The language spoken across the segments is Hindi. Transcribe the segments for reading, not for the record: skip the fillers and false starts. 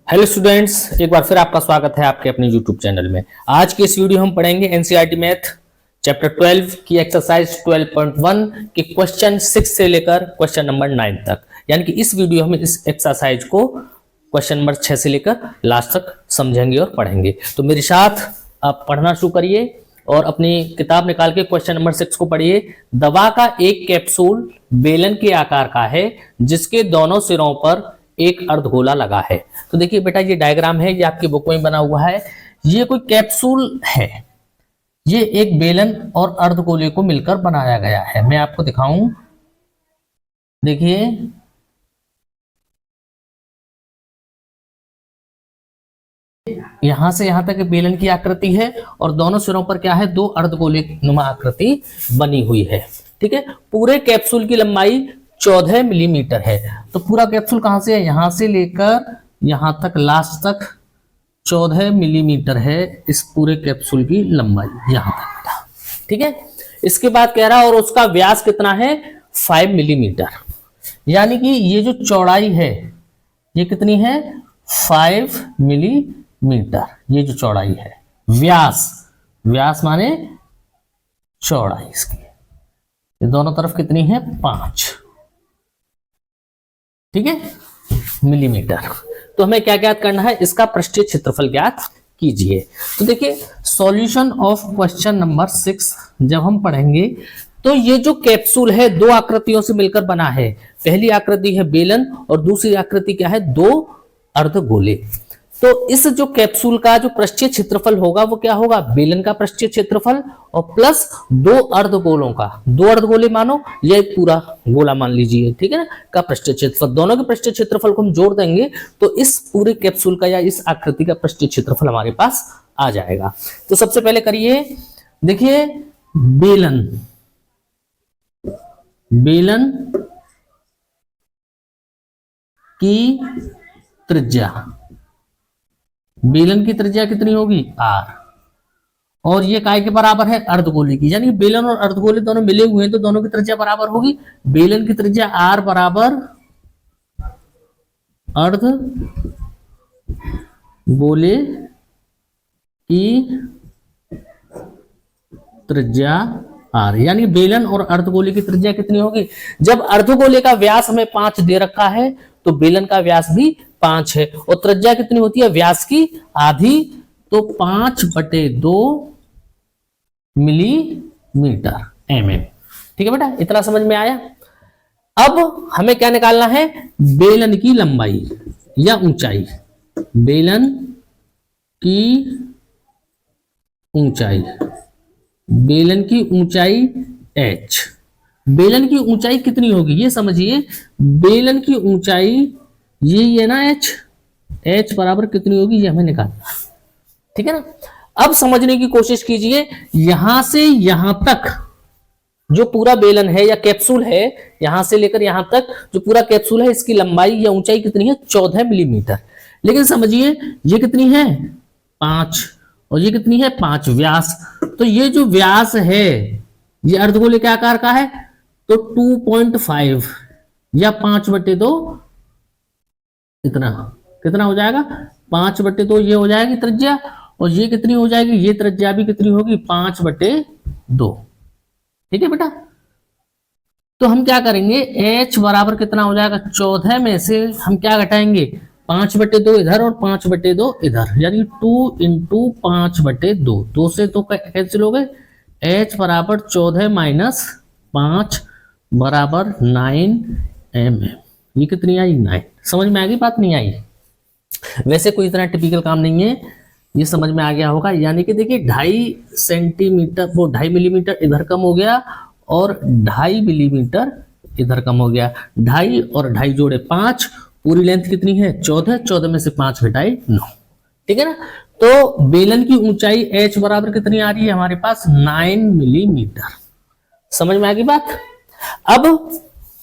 हेलो स्टूडेंट्स, एक बार फिर आपका स्वागत है आपके अपने यूट्यूब चैनल में। आज के इस वीडियो हम पढ़ेंगे एनसीईआरटी मैथ चैप्टर 12 की एक्सरसाइज 12.1 के क्वेश्चन 6 से लेकर क्वेश्चन नंबर 9 तक। यानी कि इस वीडियो में इस एक्सरसाइज को क्वेश्चन नंबर 6 से लेकर लास्ट तक समझेंगे और पढ़ेंगे। तो मेरे साथ आप पढ़ना शुरू करिए और अपनी किताब निकाल के क्वेश्चन नंबर 6 को पढ़िए। दवा का एक कैप्सूल बेलन के आकार का है जिसके दोनों सिरों पर एक अर्धगोला लगा है। तो देखिए बेटा, ये डायग्राम है, ये आपकी बुक में बना हुआ है। ये कोई कैप्सूल है, ये एक बेलन और अर्धगोले को मिलकर बनाया गया है। मैं आपको दिखाऊं, देखिए यहां से यहां तक बेलन की आकृति है और दोनों सिरों पर क्या है, दो अर्धगोले नुमा आकृति बनी हुई है। ठीक है, पूरे कैप्सूल की लंबाई 14 मिलीमीटर है। तो पूरा कैप्सूल कहां से है, यहां से लेकर यहां तक लास्ट तक 14 मिलीमीटर है इस पूरे कैप्सूल की लंबाई यहां तक। ठीक है, इसके बाद कह रहा है और उसका व्यास कितना है, 5 मिलीमीटर। यानी कि ये जो चौड़ाई है ये कितनी है, 5 मिलीमीटर। ये जो चौड़ाई है, व्यास, व्यास माने चौड़ाई इसकी, ये दोनों तरफ कितनी है, 5। ठीक है, मिलीमीटर। तो हमें क्या ज्ञात करना है, इसका पृष्ठीय क्षेत्रफल ज्ञात कीजिए। तो देखिए सॉल्यूशन ऑफ क्वेश्चन नंबर 6 जब हम पढ़ेंगे तो ये जो कैप्सूल है दो आकृतियों से मिलकर बना है। पहली आकृति है बेलन और दूसरी आकृति क्या है, दो अर्धगोले। तो इस जो कैप्सूल का जो पृष्ठीय क्षेत्रफल होगा वो क्या होगा, बेलन का पृष्ठीय क्षेत्रफल और प्लस दो अर्धगोलों का, दो अर्धगोले मानो ये पूरा गोला मान लीजिए, ठीक है ना, का पृष्ठीय क्षेत्रफल। दोनों के पृष्ठीय क्षेत्रफल को हम जोड़ देंगे तो इस पूरे कैप्सूल का या इस आकृति का पृष्ठीय क्षेत्रफल हमारे पास आ जाएगा। तो सबसे पहले करिए, देखिए बेलन, बेलन की त्रिज्या, बेलन की त्रिज्या कितनी होगी, r, और ये काय के बराबर है, अर्धगोले की। यानी बेलन और अर्धगोले दोनों मिले हुए हैं तो दोनों की त्रिज्या बराबर होगी। बेलन की त्रिज्या r बराबर अर्धगोले की त्रिज्या r। यानी बेलन और अर्धगोले की त्रिज्या कितनी होगी, जब अर्धगोले का व्यास हमें 5 दे रखा है तो बेलन का व्यास भी 5 है और त्रिज्या कितनी होती है, व्यास की आधी, तो 5/2 मिलीमीटर mm। ठीक है बेटा, इतना समझ में आया। अब हमें क्या निकालना है, बेलन की लंबाई या ऊंचाई, बेलन की ऊंचाई, बेलन की ऊंचाई h। बेलन की ऊंचाई कितनी होगी ये समझिए, बेलन की ऊंचाई ये है ना h, h बराबर कितनी होगी ये हमें निकालना, ठीक है ना। अब समझने की कोशिश कीजिए, यहां से यहां तक जो पूरा बेलन है या कैप्सूल है, यहां से लेकर यहां तक जो पूरा कैप्सूल है, इसकी लंबाई या ऊंचाई कितनी है, 14 मिलीमीटर। लेकिन समझिए ये कितनी है, 5, और ये कितनी है, 5 व्यास। तो ये जो व्यास है ये अर्धगोले के आकार का है तो 2.5 या 5/2, इतना कितना हो जाएगा, 5/2 ये हो जाएगी त्रिज्या, और ये कितनी हो जाएगी, ये त्रिज्या भी कितनी होगी, 5/2। ठीक है बेटा, तो हम क्या करेंगे, h बराबर कितना हो जाएगा, 14 में से हम क्या घटाएंगे, 5/2 इधर और 5/2 इधर, यानी 2 × 5/2, 2 से तो कैंसिल हो गए। h बराबर 14 - 5 बराबर 9 mm। ये कितनी आई, 9। समझ में आ गई बात, नहीं आई? वैसे कोई इतना टिपिकल काम नहीं है, ये समझ में आ गया होगा। यानी कि देखिए 2.5 सेंटीमीटर, वो 2.5 मिलीमीटर इधर कम हो गया और 2.5 मिलीमीटर इधर कम हो गया। 2.5 और 2.5 जोड़े 5, पूरी लेंथ कितनी है, 14, 14 में से 5 घटाए 9। ठीक है ना। तो बेलन की ऊंचाई h बराबर कितनी आ रही है हमारे पास, 9 मिलीमीटर। समझ में आ गई बात। अब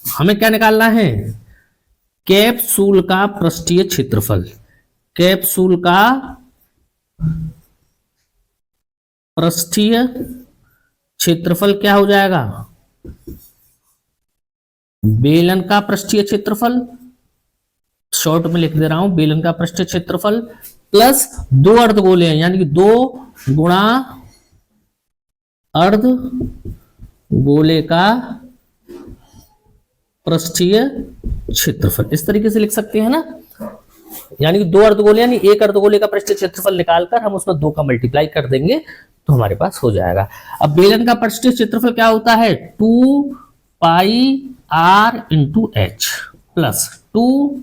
हमें क्या निकालना है, कैप्सूल का पृष्ठीय क्षेत्रफल। कैप्सूल का पृष्ठीय क्षेत्रफल क्या हो जाएगा, बेलन का पृष्ठीय क्षेत्रफल शॉर्ट में लिख दे रहा हूं, बेलन का पृष्ठीय क्षेत्रफल प्लस 2 अर्धगोले हैं, यानी कि 2 गुणा अर्धगोले का पृष्ठीय क्षेत्रफल, इस तरीके से लिख सकते हैं ना। यानी कि 2 अर्धगोले, यानी एक अर्धगोले का पृष्ठीय क्षेत्रफल निकालकर हम उसमें 2 का मल्टीप्लाई कर देंगे तो हमारे पास हो जाएगा। अब बेलन का पृष्ठीय क्षेत्रफल क्या होता है, 2 पाई r इंटू एच प्लस 2,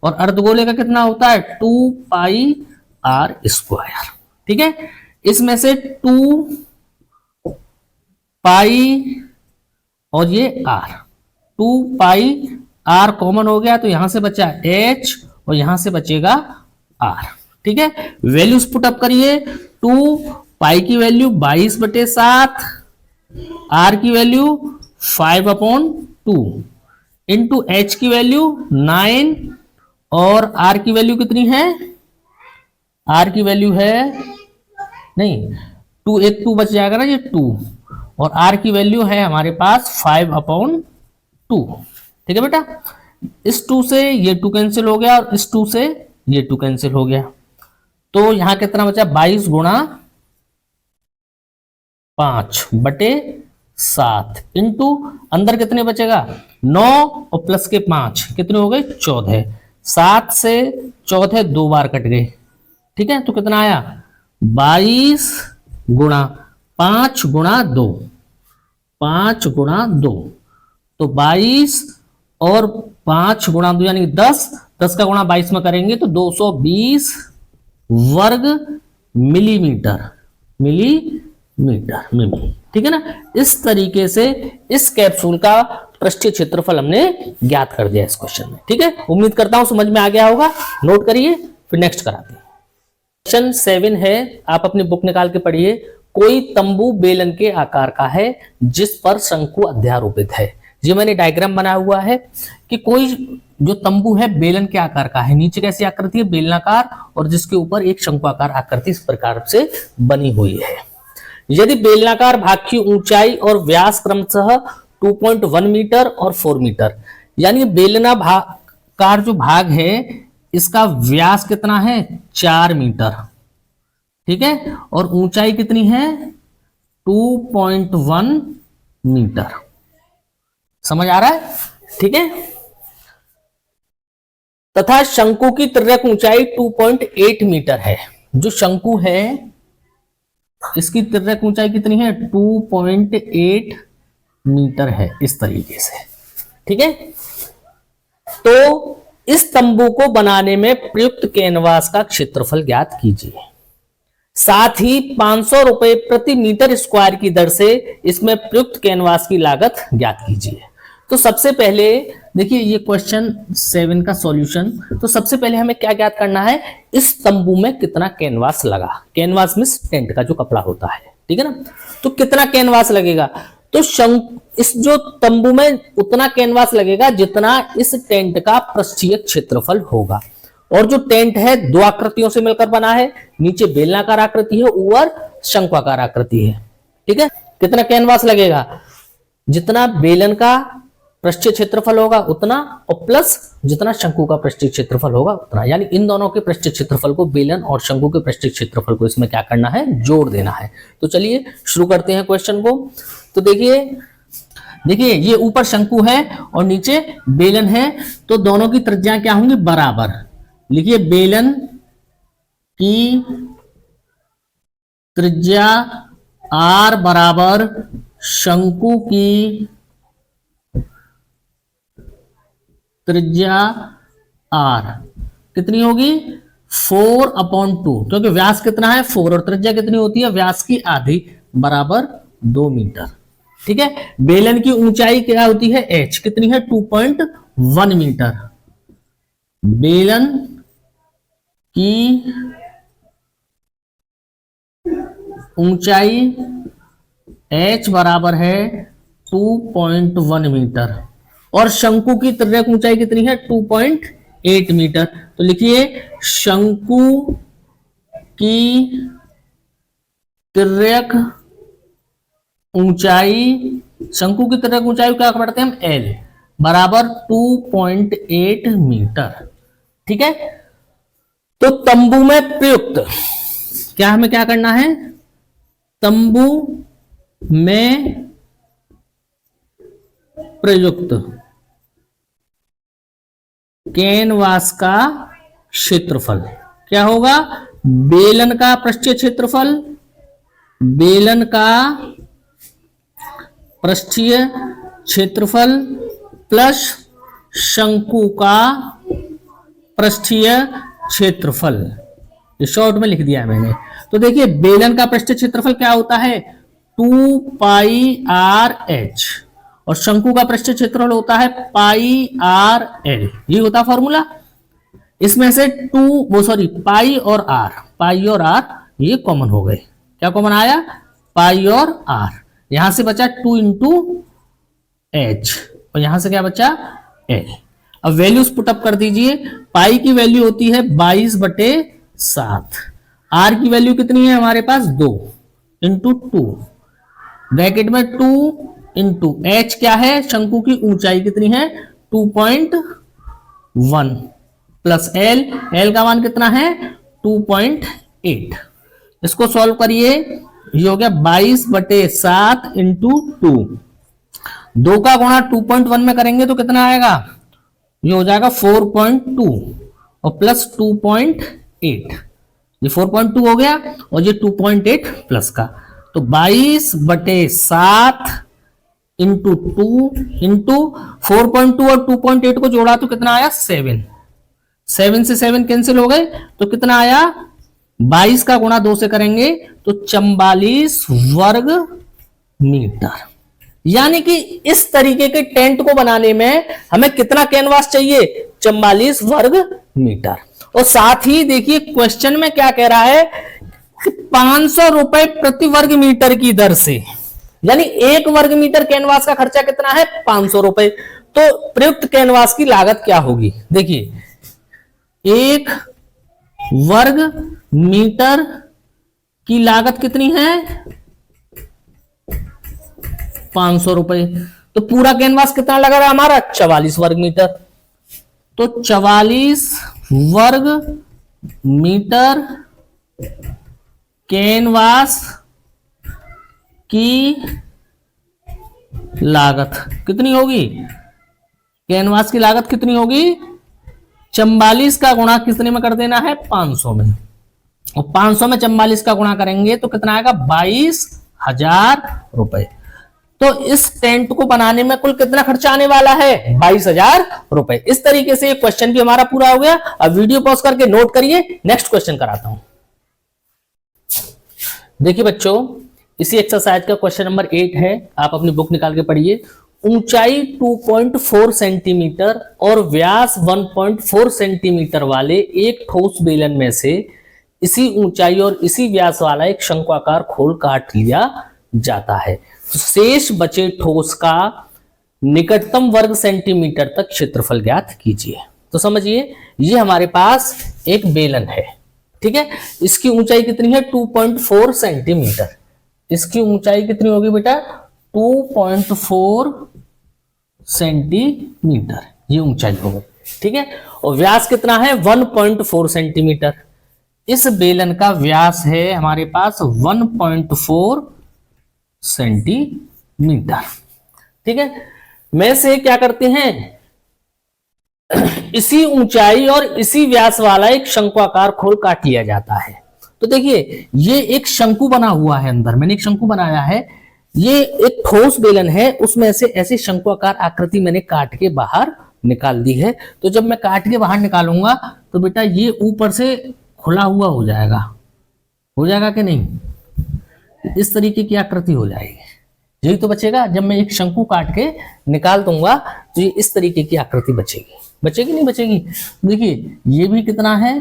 और अर्धगोले का कितना होता है 2 पाई r स्क्वायर। ठीक है, इसमें से 2 पाई और ये r, 2 पाई r कॉमन हो गया तो यहां से बचा h और यहां से बचेगा r। ठीक है, वैल्यूज पुट अप करिए। 2 पाई की वैल्यू 22/7, r की वैल्यू 5/2 इंटू h की वैल्यू 9, और r की वैल्यू कितनी है, r की वैल्यू है नहीं 2, एक 2 बच जाएगा ना, ये 2, और r की वैल्यू है हमारे पास 5/2। ठीक है बेटा, इस 2 से ये 2 कैंसिल हो गया और इस 2 से ये 2 कैंसिल हो गया, तो यहां कितना बचा 22 गुणा 5/7 इंटू अंदर कितने बचेगा 9 और प्लस के 5 कितने हो गए 14, 7 से 14 2 बार कट गए। ठीक है, तो कितना आया 22 गुणा 5 गुणा 2, 5 गुणा 2, तो 22 और 5 गुणा 2 यानी 10, 10 का गुणा 22 में करेंगे तो 220 वर्ग मिलीमीटर, मिली। ठीक है ना, इस तरीके से इस कैप्सूल का पृष्ठीय क्षेत्रफल हमने ज्ञात कर दिया इस क्वेश्चन में। ठीक है, उम्मीद करता हूं समझ में आ गया होगा। नोट करिए, फिर नेक्स्ट कराते हैं। क्वेश्चन 7 है, आप अपनी बुक निकाल के पढ़िए। कोई तंबू बेलन के आकार का है जिस पर शंकु अध्यारोपित है। ये मैंने डायग्राम बनाया हुआ है कि कोई जो तंबू है बेलन के आकार का है, नीचे कैसी आकृति है बेलनाकार, और जिसके ऊपर एक शंकुआकार आकृति इस प्रकार से बनी हुई है। यदि बेलनाकार भाग की ऊंचाई और व्यास क्रमशः 2.1 मीटर और 4 मीटर, यानी बेलनाकार जो भाग है इसका व्यास कितना है 4 मीटर। ठीक है, और ऊंचाई कितनी है 2.1 मीटर। समझ आ रहा है? ठीक है, तथा शंकु की तिर्यक ऊंचाई 2.8 मीटर है। जो शंकु है इसकी तिर्यक ऊंचाई कितनी है 2.8 मीटर है, इस तरीके से। ठीक है, तो इस तंबू को बनाने में प्रयुक्त कैनवास का क्षेत्रफल ज्ञात कीजिए। साथ ही 500 रुपए प्रति मीटर स्क्वायर की दर से इसमें प्रयुक्त कैनवास की लागत ज्ञात कीजिए। तो सबसे पहले देखिए ये क्वेश्चन 7 का सॉल्यूशन। तो सबसे पहले हमें क्या ज्ञात करना है, इस तंबू में कितना कैनवास लगा। कैनवास मींस टेंट का जो कपड़ा होता है। ठीक है ना, तो कितना कैनवास लगेगा, तो इस जो तंबू में उतना कैनवास लगेगा जितना इस टेंट का पृष्ठीय क्षेत्रफल होगा। और जो टेंट है 2 आकृतियों से मिलकर बना है, नीचे बेलनाकार आकृति है, ऊपर शंक्वाकार आकृति है। ठीक है, कितना कैनवास लगेगा, जितना बेलन का पृष्ठीय क्षेत्रफल होगा उतना, और प्लस जितना शंकु का पृष्ठीय क्षेत्रफल होगा उतना, यानी इन दोनों के पृष्ठीय क्षेत्रफल को, बेलन और शंकु के पृष्ठीय क्षेत्रफल को इसमें क्या करना है, जोड़ देना है। तो चलिए शुरू करते हैं क्वेश्चन को। तो देखिए ये ऊपर शंकु है और नीचे बेलन है, तो दोनों की त्रिज्या क्या होंगी बराबर। लिखिए बेलन की त्रिज्या r बराबर शंकु की त्रिज्या r कितनी होगी 4/2, क्योंकि व्यास कितना है 4 और त्रिज्या कितनी होती है व्यास की आधी, बराबर 2 मीटर। ठीक है, बेलन की ऊंचाई क्या होती है h, कितनी है 2.1 मीटर। बेलन की ऊंचाई h बराबर है 2.1 मीटर, और शंकु की तिर्यक ऊंचाई कितनी है 2.8 मीटर। तो लिखिए शंकु की तिर्यक ऊंचाई, शंकु की तिर्यक ऊंचाई क्या पढ़ते हैं हम L, बराबर 2.8 मीटर। ठीक है। तो तंबू में प्रयुक्त, क्या हमें क्या करना है, तंबू में प्रयुक्त कैनवास का क्षेत्रफल क्या होगा, बेलन का पृष्ठीय क्षेत्रफल, बेलन का पृष्ठीय क्षेत्रफल प्लस शंकु का पृष्ठीय क्षेत्रफल। ये शॉर्ट में लिख दिया है मैंने। तो देखिए बेलन का पृष्ठीय क्षेत्रफल क्या होता है, 2 पाई आर एच, और शंकु का पृष्ठीय क्षेत्रफल होता है पाई आर एल। ये होता है फॉर्मूला। इसमें से पाई और आर ये कॉमन हो गए। क्या कॉमन आया, पाई और आर। यहां से बचा 2 इंटू एच, और यहां से क्या बचा, एल। अब वैल्यूज पुटअप कर दीजिए। पाई की वैल्यू होती है 22/7, आर की वैल्यू कितनी है हमारे पास, 2 इंटू 2, ब्रैकेट में 2 इंटू एच क्या है, शंकु की ऊंचाई कितनी है 2.1 प्लस एल, एल का मान कितना है 2.8। इसको सॉल्व करिए, ये हो गया 22/7 इंटू 2, 2 का गुणा 2.1 में करेंगे तो कितना आएगा, ये हो जाएगा 4.2 और प्लस 2.8, ये 4.2 हो गया और ये 2.8 प्लस का, तो 22/7 इंटू 2 इंटू 4.2 और 2.8 को जोड़ा तो कितना आया 7, 7 से 7 कैंसिल हो गए तो कितना आया 22 का गुणा 2 से करेंगे तो 44 वर्ग मीटर। यानी कि इस तरीके के टेंट को बनाने में हमें कितना कैनवास चाहिए, 44 वर्ग मीटर। और साथ ही देखिए क्वेश्चन में क्या कह रहा है कि 500 रुपए प्रति वर्ग मीटर की दर से, यानी 1 वर्ग मीटर कैनवास का खर्चा कितना है 500 रुपए। तो प्रयुक्त कैनवास की लागत क्या होगी, देखिए 1 वर्ग मीटर की लागत कितनी है 500 रुपए। तो पूरा कैनवास कितना लगा रहा हमारा 44 वर्ग मीटर। तो 44 वर्ग मीटर कैनवास की लागत कितनी होगी, कैनवास की लागत कितनी होगी 44 का गुणा कितने में कर देना है 500 में, और 500 में 44 का गुणा करेंगे तो कितना आएगा 22,000 रुपए। तो इस टेंट को बनाने में कुल कितना खर्चा आने वाला है 22,000 रुपए। इस तरीके से क्वेश्चन भी हमारा पूरा हो गया। अब वीडियो पॉज करके नोट करिए, नेक्स्ट क्वेश्चन कराता हूं। देखिए बच्चों, इसी एक्सरसाइज का क्वेश्चन नंबर 8 है, आप अपनी बुक निकाल के पढ़िए। ऊंचाई 2.4 सेंटीमीटर और व्यास 1.4 सेंटीमीटर वाले एक ठोस बेलन में से इसी ऊंचाई और इसी व्यास वाला एक शंक्वाकार खोल काट लिया जाता है, तो शेष बचे ठोस का निकटतम वर्ग सेंटीमीटर तक क्षेत्रफल ज्ञात कीजिए। तो समझिए ये हमारे पास एक बेलन है, ठीक है, इसकी ऊंचाई कितनी है 2.4 सेंटीमीटर, इसकी ऊंचाई कितनी होगी बेटा 2.4 सेंटीमीटर, ये ऊंचाई होगी, ठीक है, और व्यास कितना है 1.4 सेंटीमीटर। इस बेलन का व्यास है हमारे पास 1.4 सेंटीमीटर, ठीक है। में से क्या करते हैं इसी ऊंचाई और इसी व्यास वाला एक शंक्वाकार खोल काट लिया जाता है। तो देखिए ये एक शंकु बना हुआ है, अंदर मैंने एक शंकु बनाया है, ये एक ठोस बेलन है, उसमें से ऐसी शंक्वाकार आकृति मैंने काट के बाहर निकाल दी है। तो जब मैं काट के बाहर निकालूंगा तो बेटा ये ऊपर से खुला हुआ हो जाएगा कि नहीं, इस तरीके की आकृति हो जाएगी, यही तो बचेगा। जब मैं एक शंकु काट के निकाल दूंगा तो ये इस तरीके की आकृति बचेगी नहीं बचेगी। देखिए ये भी कितना है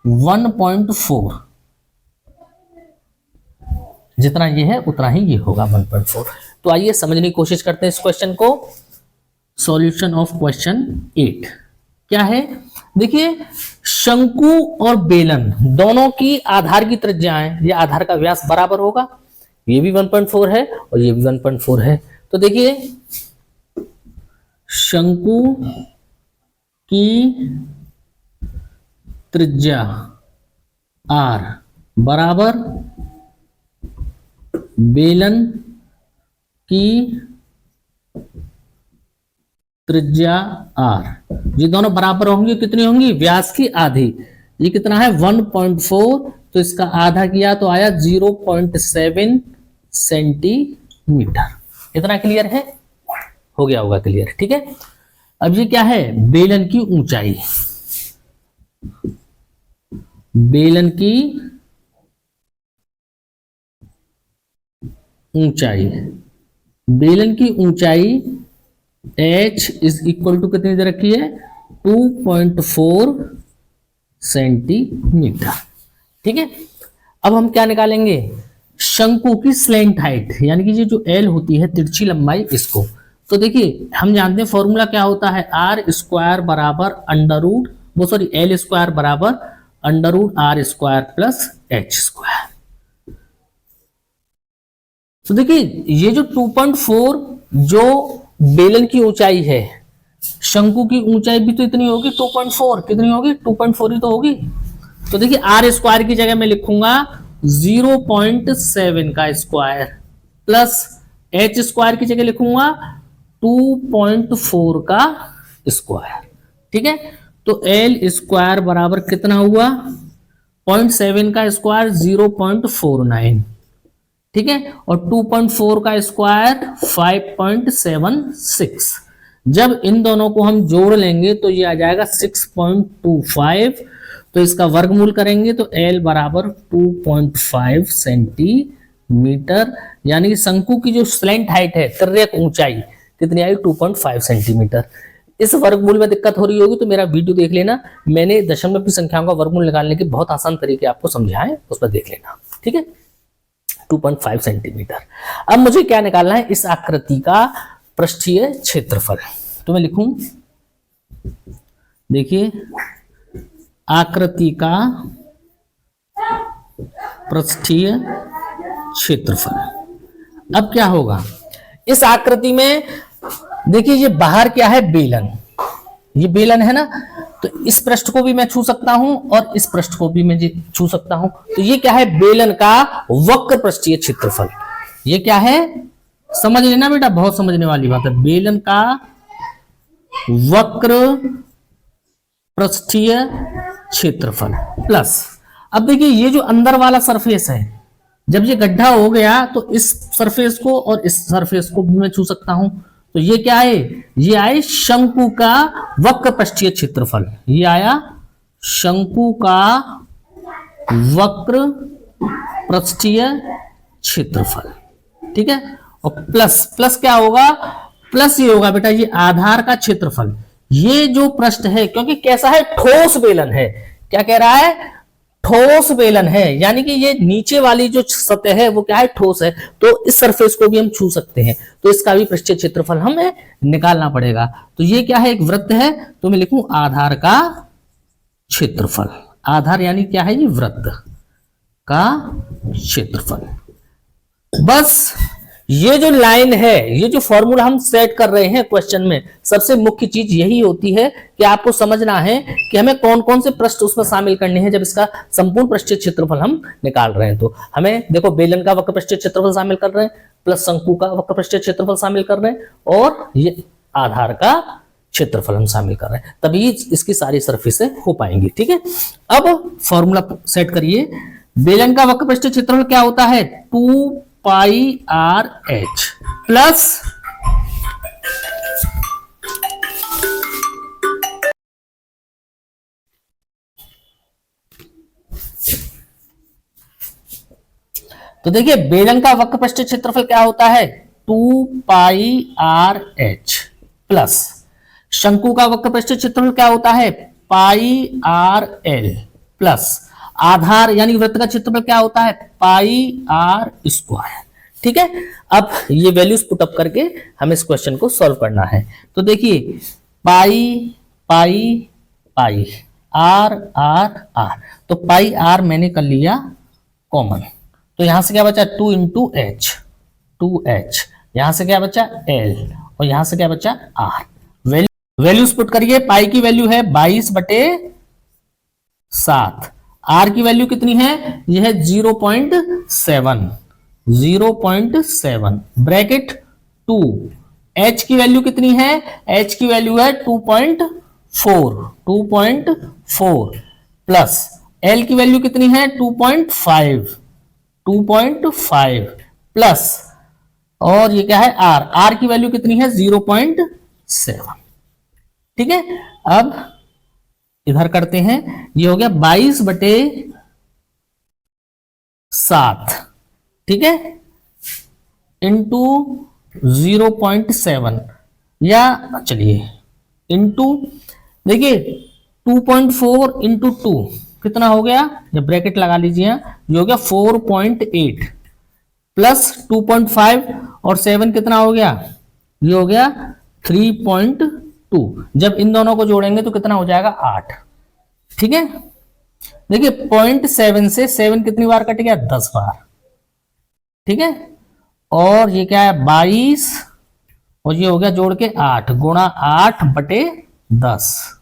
1.4, जितना ये है उतना ही ये होगा 1.4। तो आइए समझने की कोशिश करते हैं इस क्वेश्चन को। सॉल्यूशन ऑफ क्वेश्चन 8 क्या है, देखिए शंकु और बेलन दोनों की आधार की त्रिज्याएं, ये आधार का व्यास बराबर होगा, ये भी 1.4 है और ये भी 1.4 है। तो देखिए शंकु की त्रिज्या r बराबर बेलन की त्रिज्या r, ये दोनों बराबर होंगी, कितनी होंगी, व्यास की आधी। ये कितना है 1.4, तो इसका आधा किया तो आया 0.7 सेंटीमीटर। इतना क्लियर है, हो गया होगा क्लियर, ठीक है। अब ये क्या है, बेलन की ऊंचाई, बेलन की ऊंचाई, बेलन की ऊंचाई h इज इक्वल टू कितनी दे रखी है, 2.4 सेंटीमीटर, ठीक है। अब हम क्या निकालेंगे, शंकु की स्लैंट हाइट, यानी कि ये जो L होती है तिरछी लंबाई, इसको तो देखिए हम जानते हैं फॉर्मूला क्या होता है, आर स्क्वायर बराबर अंडर रूट L स्क्वायर बराबर under root R square plus H square. तो देखिए ये जो 2.4 जो बेलन की ऊंचाई है, शंकु की ऊंचाई भी तो इतनी होगी 2.4, कितनी होगी 2.4 ही तो होगी। तो देखिए आर स्क्वायर की जगह मैं लिखूंगा 0.7 का स्क्वायर प्लस एच स्क्वायर की जगह लिखूंगा 2.4 का स्क्वायर, ठीक है। तो एल स्क्वायर बराबर कितना हुआ, 0.7 का स्क्वायर 0.49, ठीक है, और 2.4 का स्क्वायर 5.76। जब इन दोनों को हम जोड़ लेंगे तो ये आ जाएगा 6.25, तो इसका वर्गमूल करेंगे तो L बराबर 2.5 सेंटीमीटर, यानी कि शंकु की जो स्लैंट हाइट है, तिर्यक ऊंचाई कितनी आई 2.5 सेंटीमीटर। इस वर्गमूल में दिक्कत हो रही होगी तो मेरा वीडियो देख लेना, मैंने दशमलव की संख्याओं का वर्गमूल निकालने के बहुत आसान तरीके आपको समझाए, उस पर देख लेना, ठीक है। 2.5 सेंटीमीटर। अब मुझे क्या निकालना है, इस आकृति का पृष्ठीय क्षेत्रफल, तो मैं लिखूं, देखिए आकृति का पृष्ठीय क्षेत्रफल। अब क्या होगा, इस आकृति में देखिए ये बाहर क्या है, बेलन, ये बेलन है ना, तो इस पृष्ठ को भी मैं छू सकता हूं और इस पृष्ठ को भी मैं छू सकता हूं। तो ये क्या है, बेलन का वक्र पृष्ठीय क्षेत्रफल। ये क्या है, समझ लेना बेटा, बहुत समझने वाली बात है, बेलन का वक्र पृष्ठीय क्षेत्रफल प्लस, अब देखिए ये जो अंदर वाला सरफेस है, जब ये गड्ढा हो गया तो इस सरफेस को और इस सरफेस को भी मैं छू सकता हूं। तो ये क्या है, ये आए शंकु का वक्र पृष्ठीय क्षेत्रफल, ये आया शंकु का वक्र पृष्ठीय क्षेत्रफल, ठीक है। और प्लस प्लस क्या होगा, प्लस ये होगा बेटा ये आधार का क्षेत्रफल। ये जो पृष्ठ है, क्योंकि कैसा है, ठोस बेलन है, क्या कह रहा है, ठोस बेलन है, यानी कि ये नीचे वाली जो सतह है वो क्या है, ठोस है, तो इस सरफेस को भी हम छू सकते हैं, तो इसका भी पृष्ठीय क्षेत्रफल हमें निकालना पड़ेगा। तो ये क्या है, एक वृत्त है, तो मैं लिखूं आधार का क्षेत्रफल, आधार यानी क्या है, ये वृत्त का क्षेत्रफल। बस ये जो लाइन है, ये जो फॉर्मूला हम सेट कर रहे हैं क्वेश्चन में, सबसे मुख्य चीज यही होती है कि आपको समझना है कि हमें कौन कौन से पृष्ठ उसमें शामिल करने हैं जब इसका संपूर्ण पृष्ठीय क्षेत्रफल हम निकाल रहे हैं। तो हमें देखो बेलन का वक्र पृष्ठीय क्षेत्रफल शामिल कर रहे हैं, प्लस शंकु का वक्र पृष्ठीय क्षेत्रफल शामिल कर रहे हैं, और ये आधार का क्षेत्रफल हम शामिल कर रहे हैं, तभी इसकी सारी सरफेसें हो पाएंगी, ठीक है। अब फॉर्मूला सेट करिए, बेलन का वक्र पृष्ठीय क्षेत्रफल क्या होता है, 2πrh प्लस तो देखिए बेलन का वक्र पृष्ठीय क्षेत्रफल क्या होता है, 2πrh प्लस शंकु का वक्र पृष्ठीय क्षेत्रफल क्या होता है, πrl प्लस आधार यानी वृत्त का क्षेत्रफल क्या होता है, πr स्क्वायर, ठीक है। अब ये वैल्यूज पुट अप करके हमें इस क्वेश्चन को सॉल्व करना है। तो देखिए पाई पाई पाई आर आर आर, तो पाई आर मैंने कर लिया कॉमन, तो यहां से क्या बचा 2 इंटू एच, 2h, यहां से क्या बचा l, और यहां से क्या बचा r। वैल्यूज पुट करिए, पाई की वैल्यू है 22/, 7। आर की वैल्यू कितनी है, यह है 0.7, 0.7 ब्रैकेट 2। एच की वैल्यू कितनी है, एच की वैल्यू है 2.4, 2.4 प्लस एल की वैल्यू कितनी है 2.5, 2.5 प्लस, और ये क्या है आर, आर की वैल्यू कितनी है 0.7। ठीक है, अब इधर करते हैं, ये हो गया 22/7, ठीक है, इंटू 0.7, या चलिए इंटू, देखिए 2.4 इंटू 2 कितना हो गया, जब ब्रैकेट लगा लीजिए, ये हो गया 4.8 प्लस 2.5 और 7 कितना हो गया, ये हो गया 3.2। जब इन दोनों को जोड़ेंगे तो कितना हो जाएगा 8। ठीक है, देखिए 0.7 से 7 कितनी बार कट गया, 10 बार। ठीक है, और ये क्या है 22, और ये हो गया जोड़ के 8 गुणा 8/10।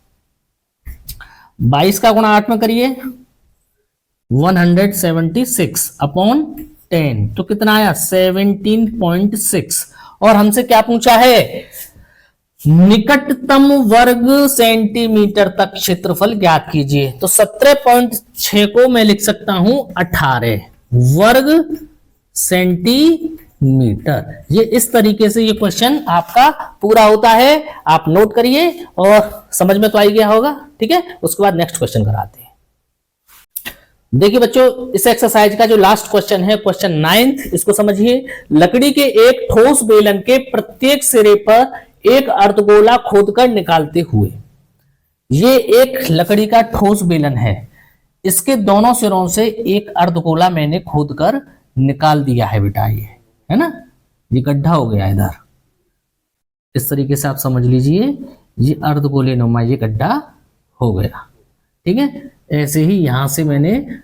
22 का गुणा 8 में करिए 176/10, तो कितना आया 17.6। और हमसे क्या पूछा है, निकटतम वर्ग सेंटीमीटर तक क्षेत्रफल ज्ञात कीजिए। तो 17.6 को मैं लिख सकता हूं 18 वर्ग सेंटीमीटर। ये इस तरीके से ये क्वेश्चन आपका पूरा होता है। आप नोट करिए और समझ में तो आ गया होगा। ठीक है, उसके बाद नेक्स्ट क्वेश्चन कराते हैं। देखिए बच्चों, इस एक्सरसाइज का जो लास्ट क्वेश्चन है, क्वेश्चन 9th, इसको समझिए। लकड़ी के एक ठोस बेलन के प्रत्येक सिरे पर एक अर्धगोला खोदकर निकालते हुए, ये एक लकड़ी का ठोस बेलन है, इसके दोनों सिरों से एक अर्धगोला मैंने खोदकर निकाल दिया है बेटा। ये है ना, ये गड्ढा हो गया इधर, इस तरीके से आप समझ लीजिए, ये अर्धगोले नुमा ये गड्ढा हो गया। ठीक है, ऐसे ही यहां से मैंने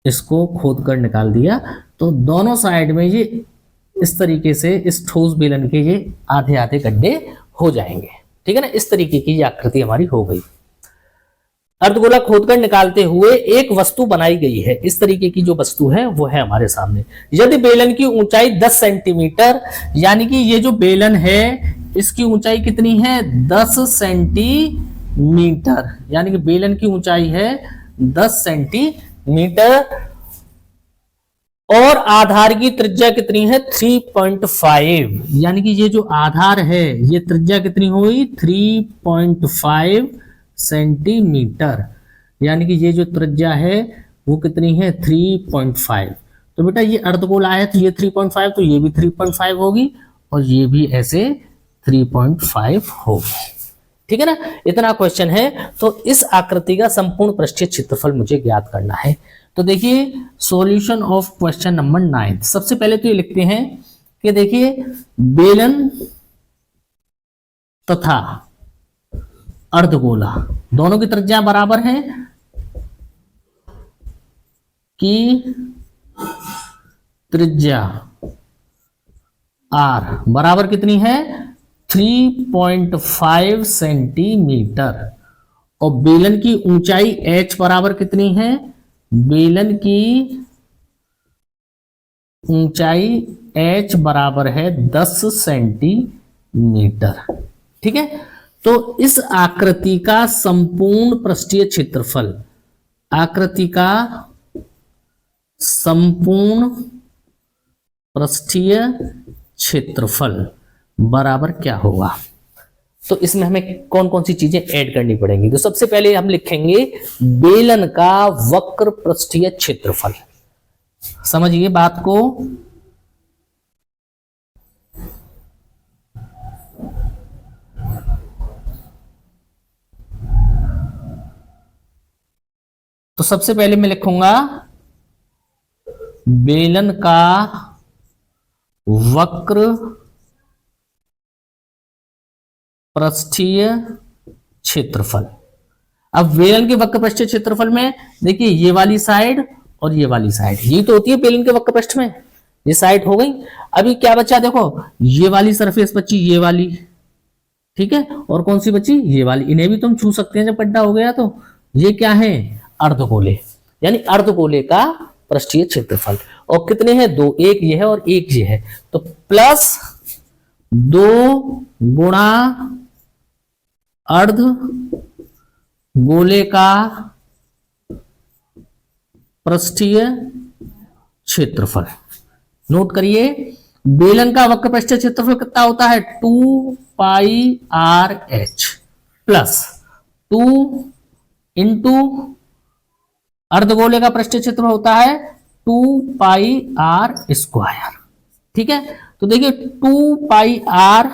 इसको खोदकर निकाल दिया, तो दोनों साइड में ये इस तरीके से इस ठोस बेलन के ये आधे आधे गड्ढे हो जाएंगे। ठीक है ना, इस तरीके की ये आकृति हमारी हो गई। अर्धगोला खोदकर निकालते हुए एक वस्तु बनाई गई है। इस तरीके की जो वस्तु है वो है हमारे सामने। यदि बेलन की ऊंचाई 10 सेंटीमीटर, यानी कि ये जो बेलन है इसकी ऊंचाई कितनी है 10 सेंटीमीटर, यानी कि बेलन की ऊंचाई है 10 सेंटीमीटर, और आधार की त्रिज्या कितनी है 3.5, यानी कि ये जो आधार है ये त्रिज्या कितनी हुई 3.5 सेंटीमीटर, यानी कि ये जो त्रिज्या है वो कितनी है 3.5। तो बेटा ये अर्धगोला है तो ये 3.5, तो ये भी 3.5 होगी, और ये भी ऐसे 3.5 होगी। ठीक है ना, इतना क्वेश्चन है। तो इस आकृति का संपूर्ण पृष्ठीय क्षेत्रफल मुझे ज्ञात करना है। तो देखिए सॉल्यूशन ऑफ क्वेश्चन नंबर 9। सबसे पहले तो ये लिखते हैं कि देखिए बेलन तथा अर्धगोला दोनों की त्रिज्या बराबर है, कि त्रिज्या r बराबर कितनी है 3.5 सेंटीमीटर, और बेलन की ऊंचाई h बराबर कितनी है, बेलन की ऊंचाई h बराबर है 10 सेंटीमीटर। ठीक है, तो इस आकृति का संपूर्ण पृष्ठीय क्षेत्रफल, आकृति का संपूर्ण पृष्ठीय क्षेत्रफल बराबर क्या होगा। तो इसमें हमें कौन कौन सी चीजें ऐड करनी पड़ेंगी। तो सबसे पहले हम लिखेंगे बेलन का वक्र पृष्ठीय क्षेत्रफल। समझिए बात को, तो सबसे पहले मैं लिखूंगा बेलन का वक्र पृष्ठीय क्षेत्रफल। अब बेलन के वक्र पृष्ठीय क्षेत्रफल में देखिए ये वाली साइड और ये वाली साइड, ये तो होती है बेलन के वक्र पृष्ठ में, ये साइड हो गई। अभी क्या बचा, देखो ये वाली सरफेस बची, ये वाली, ठीक है, और कौन सी बची, ये वाली। इन्हें भी तुम छू सकते हैं जब गड्ढा हो गया तो ये क्या है, अर्धगोले, यानी अर्धगोले का पृष्ठीय क्षेत्रफल। और कितने हैं, 2, एक ये है और एक ये है, तो प्लस 2 गुणा अर्ध गोले का पृष्ठीय क्षेत्रफल। नोट करिए, बेलन का वक्र पृष्ठीय क्षेत्रफल कितना होता है, 2 पाई आर एच प्लस 2 इंटू अर्धगोले का पृष्ठीय क्षेत्रफल होता है 2 पाई आर स्क्वायर। ठीक है, तो देखिए 2 पाई आर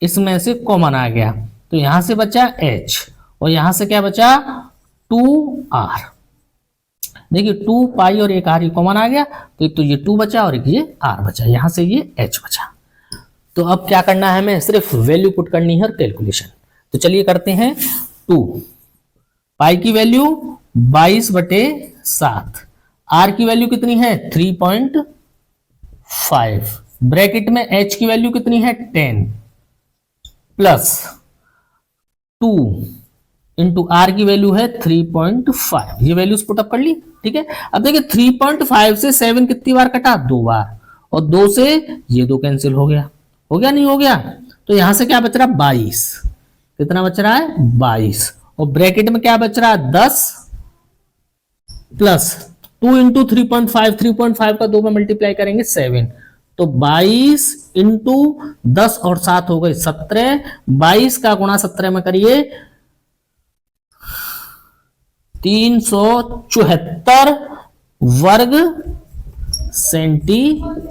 इसमें से कॉमन आ गया, तो यहां से बचा h और यहां से क्या बचा 2r। देखिए 2 पाई और एक r कॉमन आ गया, तो एक तो ये 2 बचा और एक ये r बचा, यहां से ये h बचा। तो अब क्या करना है, हमें सिर्फ वैल्यू पुट करनी है और कैलकुलेशन। तो चलिए करते हैं। 2 पाई की वैल्यू 22/7, r की वैल्यू कितनी है 3.5, ब्रैकेट में h की वैल्यू कितनी है 10 प्लस 2 इंटू आर की वैल्यू है 3.5, ये वैल्यूज पुटअप कर ली। ठीक है, अब देखिए 3.5 से 7 कितनी बार कटा, 2 बार, और 2 से ये 2 कैंसिल हो गया, नहीं हो गया, तो यहां से क्या बच रहा 22, कितना बच रहा है 22, और ब्रैकेट में क्या बच रहा है 10 प्लस 2 इंटू 3.5 का 2 में मल्टीप्लाई करेंगे 7, तो 22 इंटू 10 और 7 हो गए 17, 22 का गुणा 17 में करिए 374 वर्ग सेंटीमीटर।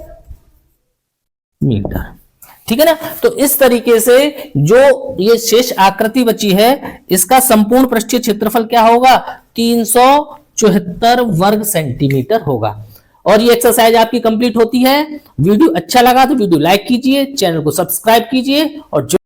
ठीक है ना, तो इस तरीके से जो ये शेष आकृति बची है इसका संपूर्ण पृष्ठीय क्षेत्रफल क्या होगा, 374 वर्ग सेंटीमीटर होगा। और ये एक्सरसाइज आपकी कंप्लीट होती है। वीडियो अच्छा लगा तो वीडियो लाइक कीजिए, चैनल को सब्सक्राइब कीजिए और जो